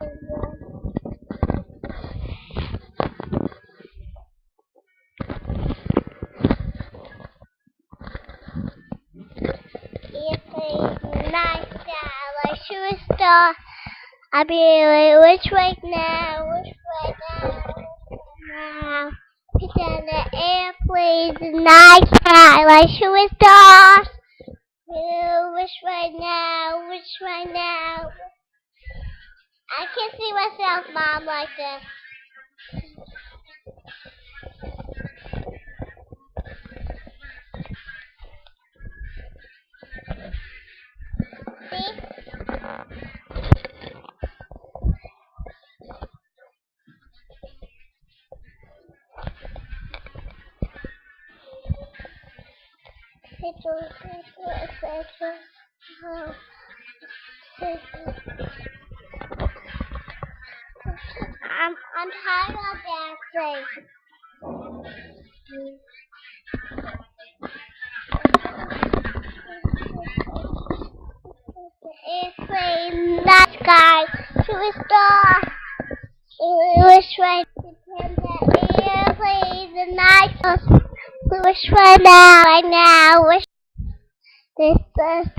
Nice star, like shooting star. I be which way now? Which way now? It's on the airplanes, night sky, like shooting stars. Which way now? Which way now? I can't see myself, Mom, like this. See? I'm tired of dancing. Airplane, night sky, shooting star. Which way? Pretend that airplane, the night sky. Which way now? Right now? Which this